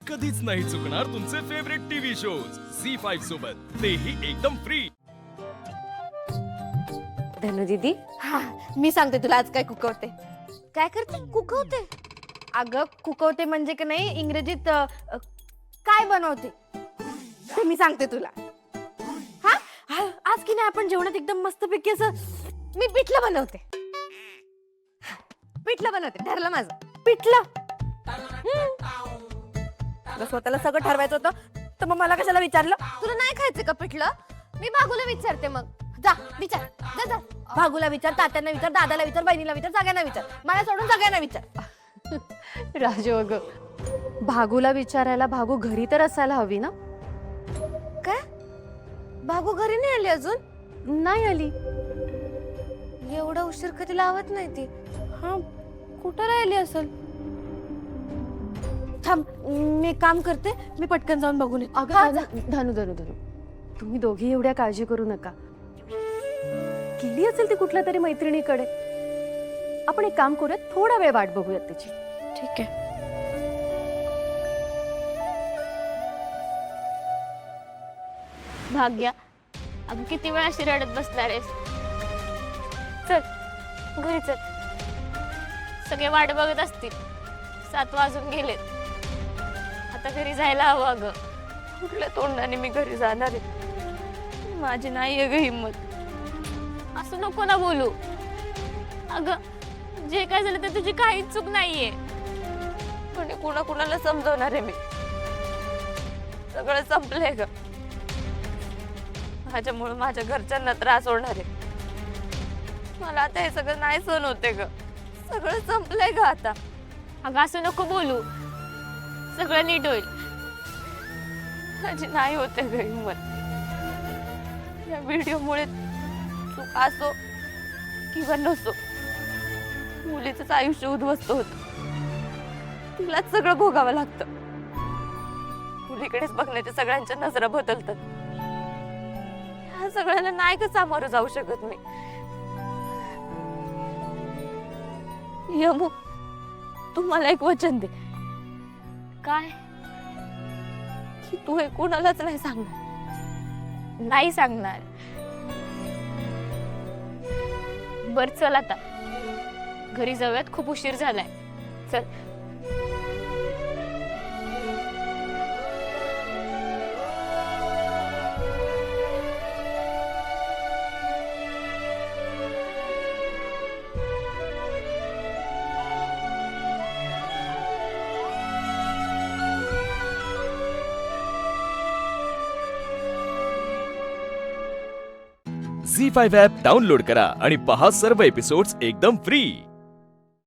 कधीच नाही चुकणार तुमचे फेवरेट टीव्ही शोज झी5 सोबत, तेही एकदम फ्री. धनु दीदी, हा, मी सांगते तुला आज काय कुकवते. काय करते? कुकवते? अगं कुकवते म्हणजे की नाही इंग्रजीत काय बनवते ते मी सांगते तुला. आज की नाही आपण जेवणात एकदम मस्तपैकी असं मी पिठलं बनवते. पिठलं बनवते, ठरलं माझं पिठलं. तुला स्वतःला सगळं ठरवायचं होतं तर मग मला कशाला विचारलं? तुला नाही खायचं का पिठलं? मी भागूला विचारते मग. जा विचार, जा जा. भागूला विचार, तात्यांना विचार, दादाला विचार, बहिणीला विचार, सगळ्यांना विचार, मला सोडून सगळ्यांना विचार. राजू अगं, भागूला विचारायला भागू घरी तर असायला हवी ना? काय? भागू घरी नाही आली अजून? नाही आली. एवढा उशीर कधी लावत नाही ती. हा, कुठं राहिली असेल? थांब, मी काम करते, मी पटकन जाऊन बघून येते. अगं धनु धनु धनु, तुम्ही दोघी एवढ्या काळजी करू नका. गेली असेल ती कुठल्या तरी मैत्रिणीकडे. आपण एक काम करूयात, थोडा वेळ वाट बघूयात तिची. ठीक आहे. भाग्या, अगं किती वेळा अशी रडत बसणार आहेस? चल घरी चल. सगळे वाट बघत असतील. 7 वाजून गेलेत. आता घरी जायला हवं. अगं कुठल्या तोंडाने मी घरी जाणार आहे? माझी नाही आहे ग हिंमत. असं नको ना बोलू. अगं जे काय झालं ते तुझी काहीच चूक नाहीये. पण कुणाला समजवणार आहे मी? सगळं संपलंय ग. माझ्यामुळे माझ्या घरच्यांना त्रास होणार आहे. मला आता हे सगळं नाही सहन होते ग. सगळं संपलंय ग आता. अगं असं नको बोलू. सगळं नीट होईल. माझी नाही होते ग हिंमत. या व्हिडिओमुळे चूक असो किंवा नसो, मुलीचंच आयुष्य उद्ध्वस्त होत. तिलाच सगळं भोगावं लागतं. मुलीकडेच बघण्याच्या सगळ्यांच्या नजरा बदलतात. ह्या सगळ्याला नाही का सामोरं जाऊ शकत मी? यमू, तू मला एक वचन दे. काय? की तू हे कोणालाच नाही सांगणार? नाही सांगणार. बर चल आता घरी जाऊयात. खूप उशीर झालाय. चल. झी5 ॲप डाउनलोड करा आणि पहा सर्व एपिसोड्स एकदम फ्री.